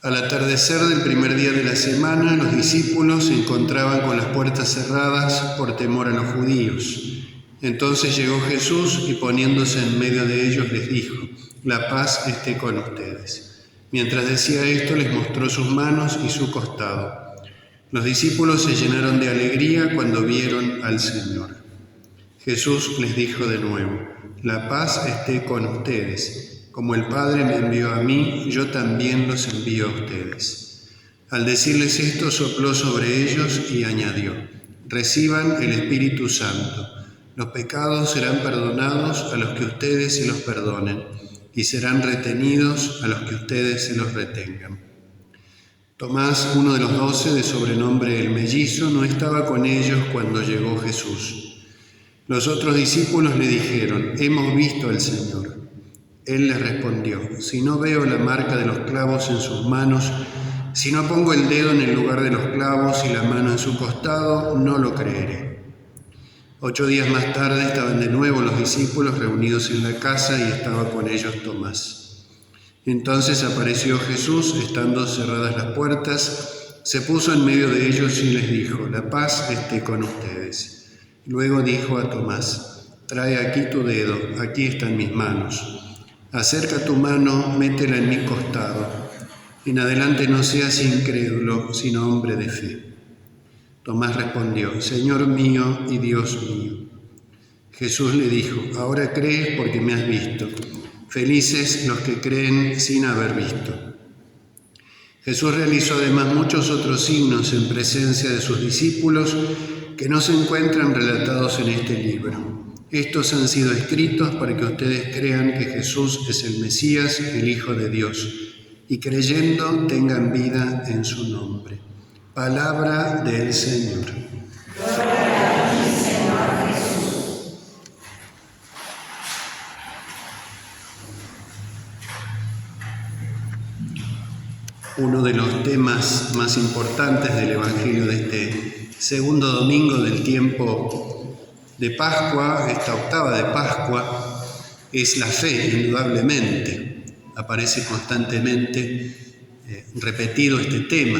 Al atardecer del primer día de la semana, los discípulos se encontraban con las puertas cerradas por temor a los judíos. Entonces llegó Jesús y poniéndose en medio de ellos les dijo: «La paz esté con ustedes». Mientras decía esto, les mostró sus manos y su costado. Los discípulos se llenaron de alegría cuando vieron al Señor. Jesús les dijo de nuevo: «La paz esté con ustedes. Como el Padre me envió a mí, yo también los envío a ustedes». Al decirles esto, sopló sobre ellos y añadió: «Reciban el Espíritu Santo. Los pecados serán perdonados a los que ustedes se los perdonen, y serán retenidos a los que ustedes se los retengan». Tomás, uno de los 12, de sobrenombre el Mellizo, no estaba con ellos cuando llegó Jesús. Los otros discípulos le dijeron: «Hemos visto al Señor». Él les respondió: «Si no veo la marca de los clavos en sus manos, si no pongo el dedo en el lugar de los clavos y la mano en su costado, no lo creeré». 8 días más tarde estaban de nuevo los discípulos reunidos en la casa y estaba con ellos Tomás. Entonces apareció Jesús, estando cerradas las puertas, se puso en medio de ellos y les dijo: «La paz esté con ustedes». Luego dijo a Tomás: «Trae aquí tu dedo, aquí están mis manos. Acerca tu mano, métela en mi costado. En adelante no seas incrédulo, sino hombre de fe». Tomás respondió: «Señor mío y Dios mío». Jesús le dijo: «Ahora crees porque me has visto. Felices los que creen sin haber visto». Jesús realizó además muchos otros signos en presencia de sus discípulos que no se encuentran relatados en este libro. Estos han sido escritos para que ustedes crean que Jesús es el Mesías, el Hijo de Dios, y creyendo tengan vida en su nombre. Palabra del Señor. Gloria a ti, Señor Jesús. Uno de los temas más importantes del Evangelio de este segundo domingo del tiempo de Pascua, esta octava de Pascua, es la fe, indudablemente. Aparece constantemente repetido este tema.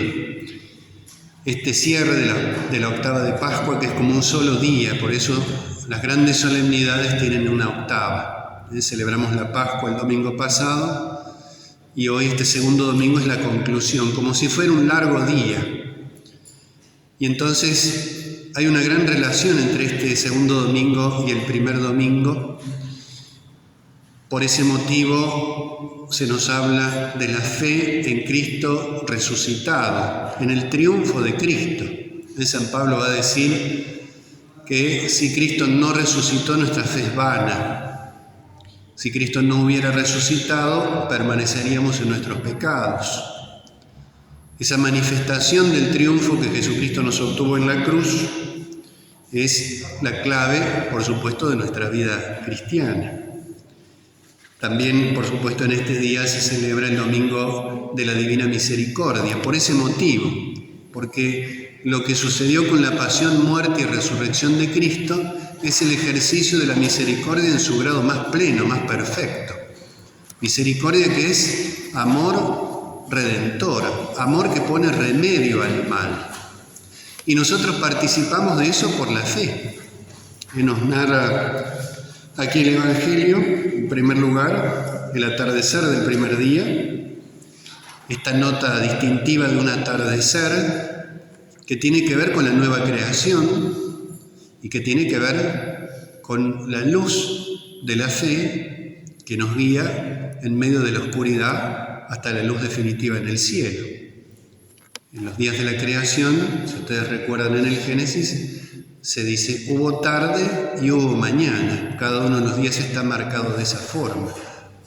Este cierre de la octava de Pascua, que es como un solo día, por eso las grandes solemnidades tienen una octava. Celebramos la Pascua el domingo pasado y hoy este segundo domingo es la conclusión, como si fuera un largo día. Y entonces hay una gran relación entre este segundo domingo y el primer domingo. Por ese motivo se nos habla de la fe en Cristo resucitado, en el triunfo de Cristo. San Pablo va a decir que si Cristo no resucitó, nuestra fe es vana. Si Cristo no hubiera resucitado, permaneceríamos en nuestros pecados. Esa manifestación del triunfo que Jesucristo nos obtuvo en la cruz es la clave, por supuesto, de nuestra vida cristiana. También, por supuesto, en este día se celebra el Domingo de la Divina Misericordia, por ese motivo, porque lo que sucedió con la pasión, muerte y resurrección de Cristo es el ejercicio de la misericordia en su grado más pleno, más perfecto. Misericordia que es amor redentor, amor que pone remedio al mal. Y nosotros participamos de eso por la fe. Que nos narra aquí el Evangelio, en primer lugar, el atardecer del primer día, esta nota distintiva de un atardecer que tiene que ver con la nueva creación y que tiene que ver con la luz de la fe que nos guía en medio de la oscuridad hasta la luz definitiva en el cielo. En los días de la creación, si ustedes recuerdan en el Génesis, se dice: hubo tarde y hubo mañana. Cada uno de los días está marcado de esa forma.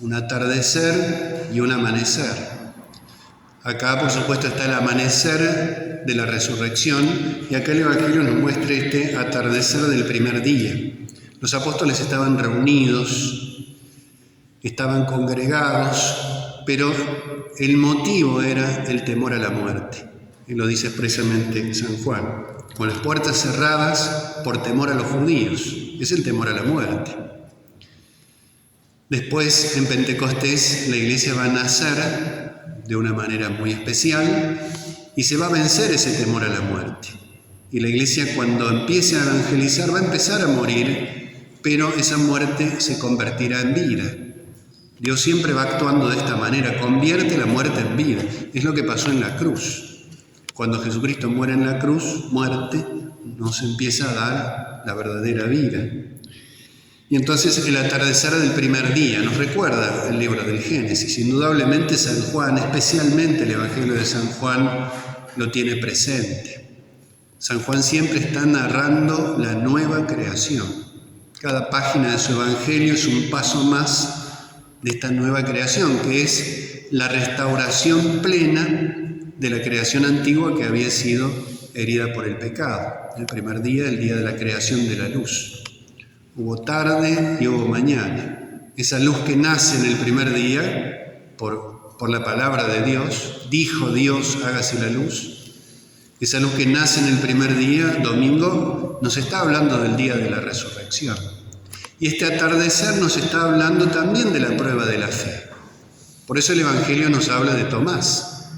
Un atardecer y un amanecer. Acá, por supuesto, está el amanecer de la resurrección y acá el Evangelio nos muestra este atardecer del primer día. Los apóstoles estaban reunidos, estaban congregados, pero el motivo era el temor a la muerte. Y lo dice expresamente San Juan, con las puertas cerradas por temor a los judíos. Es el temor a la muerte. Después, en Pentecostés, la iglesia va a nacer de una manera muy especial y se va a vencer ese temor a la muerte. Y la Iglesia, cuando empiece a evangelizar, va a empezar a morir, pero esa muerte se convertirá en vida. Dios siempre va actuando de esta manera, convierte la muerte en vida. Es lo que pasó en la cruz. Cuando Jesucristo muere en la cruz, muerte, nos empieza a dar la verdadera vida. Y entonces el atardecer del primer día nos recuerda el libro del Génesis. Indudablemente San Juan, especialmente el Evangelio de San Juan, lo tiene presente. San Juan siempre está narrando la nueva creación. Cada página de su Evangelio es un paso más de esta nueva creación, que es la restauración plena de la creación antigua que había sido herida por el pecado. El primer día, el día de la creación de la luz. Hubo tarde y hubo mañana. Esa luz que nace en el primer día por la palabra de Dios, dijo Dios, hágase la luz. Esa luz que nace en el primer día, domingo, nos está hablando del día de la resurrección. Y este atardecer nos está hablando también de la prueba de la fe. Por eso el Evangelio nos habla de Tomás,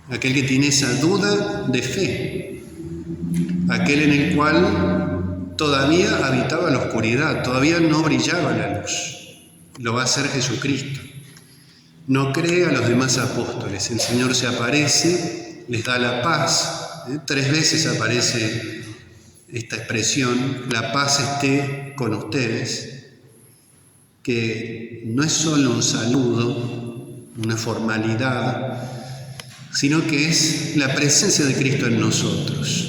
aquel que tiene esa duda de fe, aquel en el cual todavía habitaba la oscuridad, todavía no brillaba la luz. Lo va a hacer Jesucristo. No cree a los demás apóstoles. El Señor se aparece, les da la paz. 3 veces aparece esta expresión, la paz esté con ustedes, que no es solo un saludo, una formalidad, sino que es la presencia de Cristo en nosotros.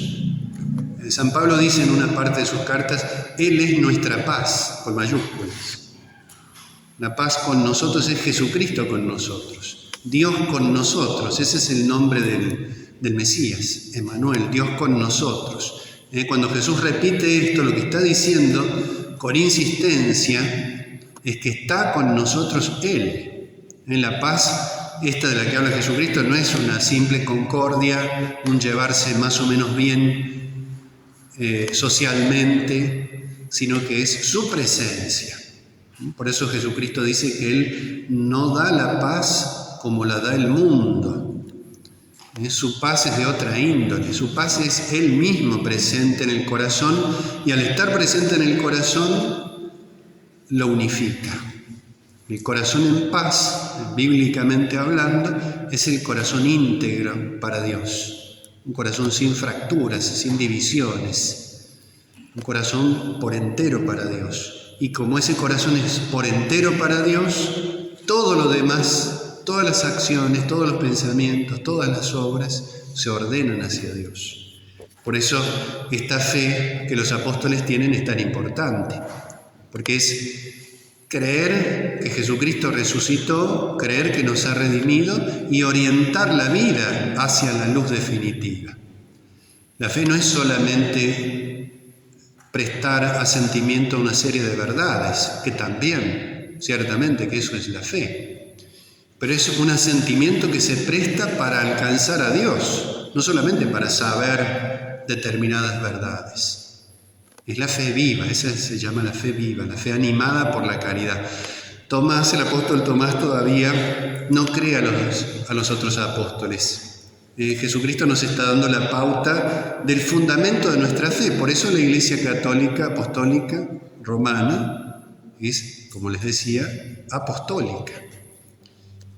San Pablo dice en una parte de sus cartas, Él es nuestra paz, con mayúsculas. La paz con nosotros es Jesucristo con nosotros, Dios con nosotros, ese es el nombre del Mesías, Emmanuel, Dios con nosotros. Cuando Jesús repite esto, lo que está diciendo con insistencia es que está con nosotros Él. En la paz, esta de la que habla Jesucristo, no es una simple concordia, un llevarse más o menos bien socialmente, sino que es su presencia. Por eso Jesucristo dice que Él no da la paz como la da el mundo. Su paz es de otra índole, su paz es Él mismo presente en el corazón y al estar presente en el corazón lo unifica. El corazón en paz, bíblicamente hablando, es el corazón íntegro para Dios, un corazón sin fracturas, sin divisiones, un corazón por entero para Dios. Y como ese corazón es por entero para Dios, todo lo demás, todas las acciones, todos los pensamientos, todas las obras se ordenan hacia Dios. Por eso esta fe que los apóstoles tienen es tan importante, porque es creer que Jesucristo resucitó, creer que nos ha redimido y orientar la vida hacia la luz definitiva. La fe no es solamente prestar asentimiento a una serie de verdades, que también, ciertamente que eso es la fe, pero es un asentimiento que se presta para alcanzar a Dios, no solamente para saber determinadas verdades. Es la fe viva, esa se llama la fe viva, la fe animada por la caridad. Tomás, el apóstol Tomás, todavía no cree a los otros apóstoles. Jesucristo nos está dando la pauta del fundamento de nuestra fe. Por eso la Iglesia Católica Apostólica Romana es, como les decía, apostólica.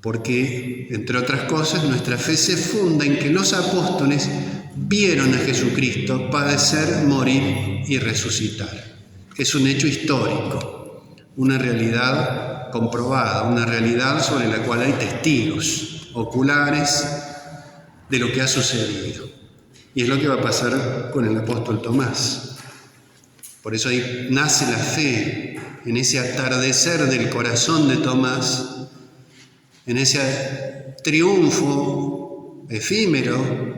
Porque, entre otras cosas, nuestra fe se funda en que los apóstoles vieron a Jesucristo padecer, morir y resucitar. Es un hecho histórico, una realidad comprobada, una realidad sobre la cual hay testigos oculares de lo que ha sucedido. Y es lo que va a pasar con el apóstol Tomás. Por eso ahí nace la fe, en ese atardecer del corazón de Tomás, en ese triunfo efímero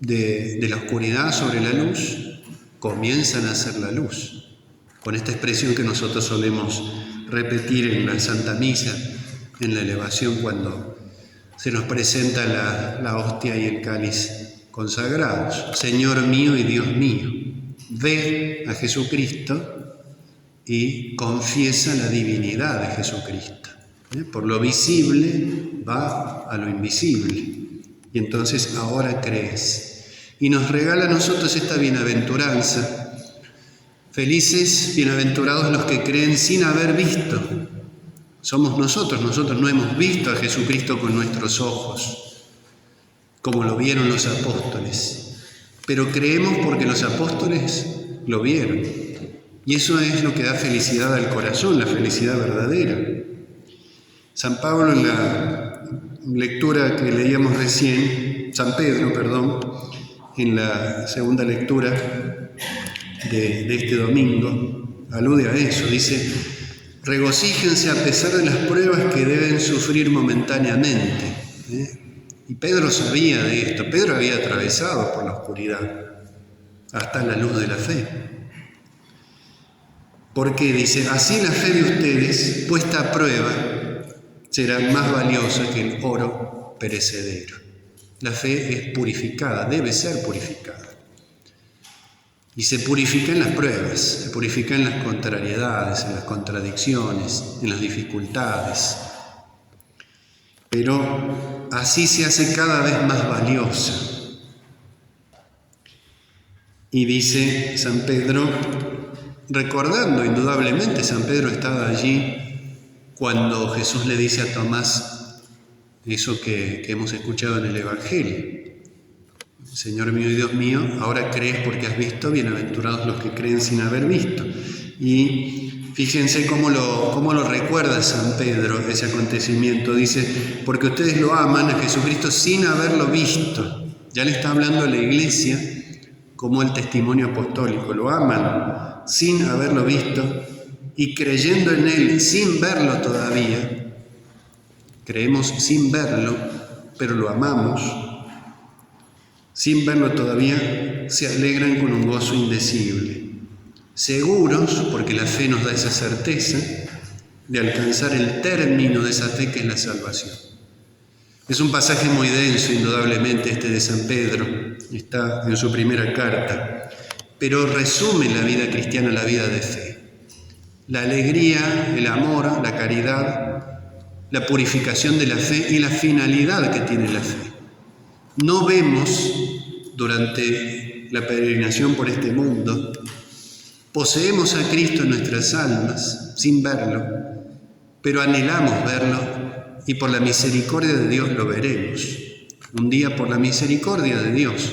de la oscuridad sobre la luz, comienza a nacer la luz. Con esta expresión que nosotros solemos repetir en la Santa Misa, en la elevación, cuando se nos presenta la hostia y el cáliz consagrados. Señor mío y Dios mío, ve a Jesucristo y confiesa la divinidad de Jesucristo. Por lo visible va a lo invisible. Y entonces ahora crees. Y nos regala a nosotros esta bienaventuranza. Felices, bienaventurados los que creen sin haber visto. Somos nosotros no hemos visto a Jesucristo con nuestros ojos, como lo vieron los apóstoles. Pero creemos porque los apóstoles lo vieron. Y eso es lo que da felicidad al corazón, la felicidad verdadera. San Pablo, en la lectura que leíamos recién, San Pedro, perdón, en la segunda lectura de este domingo, alude a eso, dice: regocíjense a pesar de las pruebas que deben sufrir momentáneamente. Y Pedro sabía de esto, Pedro había atravesado por la oscuridad hasta la luz de la fe. Porque dice: así la fe de ustedes, puesta a prueba, será más valiosa que el oro perecedero. La fe es purificada, debe ser purificada. Y se purifica en las pruebas, se purifica en las contrariedades, en las contradicciones, en las dificultades. Pero así se hace cada vez más valiosa. Y dice San Pedro, recordando indudablemente, San Pedro estaba allí cuando Jesús le dice a Tomás eso que hemos escuchado en el Evangelio: Señor mío y Dios mío, ahora crees porque has visto, bienaventurados los que creen sin haber visto. Y fíjense cómo lo recuerda San Pedro ese acontecimiento. Dice: porque ustedes lo aman a Jesucristo sin haberlo visto. Ya le está hablando a la Iglesia como el testimonio apostólico. Lo aman sin haberlo visto y creyendo en Él sin verlo todavía. Creemos sin verlo, pero lo amamos. Sin verlo todavía, se alegran con un gozo indecible. Seguros, porque la fe nos da esa certeza de alcanzar el término de esa fe que es la salvación. Es un pasaje muy denso, indudablemente, este de San Pedro. Está en su primera carta. Pero resume la vida cristiana, la vida de fe. La alegría, el amor, la caridad, la purificación de la fe y la finalidad que tiene la fe. No vemos durante la peregrinación por este mundo, poseemos a Cristo en nuestras almas sin verlo, pero anhelamos verlo y por la misericordia de Dios lo veremos. Un día, por la misericordia de Dios,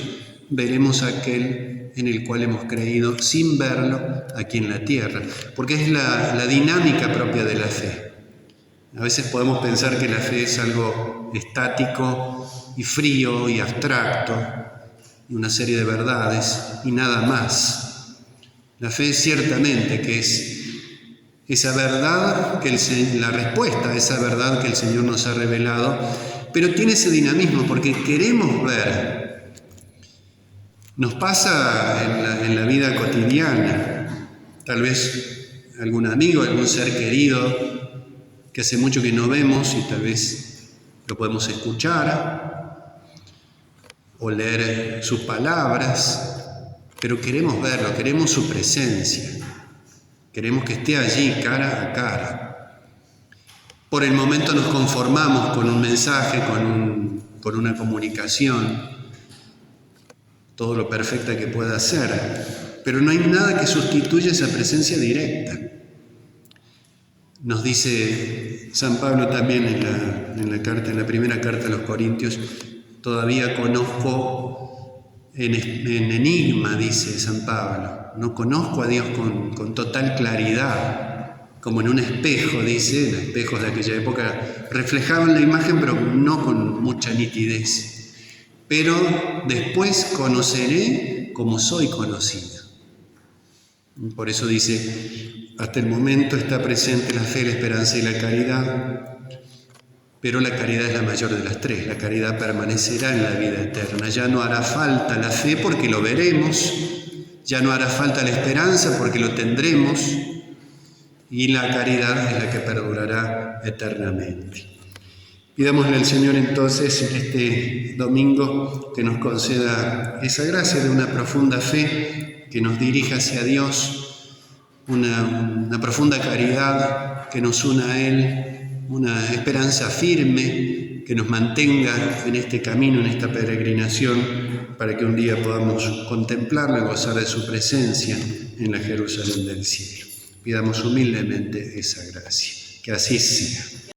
veremos a aquel en el cual hemos creído sin verlo aquí en la tierra, porque es la dinámica propia de la fe. A veces podemos pensar que la fe es algo estático y frío y abstracto, y una serie de verdades y nada más. La fe ciertamente que es esa verdad, la respuesta a esa verdad que el Señor nos ha revelado, pero tiene ese dinamismo porque queremos ver. Nos pasa en la vida cotidiana, tal vez algún amigo, algún ser querido que hace mucho que no vemos y tal vez lo podemos escuchar o leer sus palabras, pero queremos verlo, queremos su presencia, queremos que esté allí cara a cara. Por el momento nos conformamos con un mensaje, con una comunicación, todo lo perfecta que pueda ser, pero no hay nada que sustituya esa presencia directa. Nos dice San Pablo también en la primera carta a los Corintios: todavía conozco en enigma, dice San Pablo, no conozco a Dios con total claridad, como en un espejo, dice, los espejos de aquella época reflejaban la imagen, pero no con mucha nitidez. Pero después conoceré como soy conocido. Por eso dice: hasta el momento está presente la fe, la esperanza y la caridad, pero la caridad es la mayor de las tres. La caridad permanecerá en la vida eterna. Ya no hará falta la fe porque lo veremos, ya no hará falta la esperanza porque lo tendremos, y la caridad es la que perdurará eternamente. Pidámosle al Señor entonces este domingo que nos conceda esa gracia de una profunda fe que nos dirija hacia Dios, una profunda caridad que nos una a Él una esperanza firme que nos mantenga en este camino, en esta peregrinación, para que un día podamos contemplarlo y gozar de su presencia en la Jerusalén del cielo. Pidamos humildemente esa gracia. Que así sea.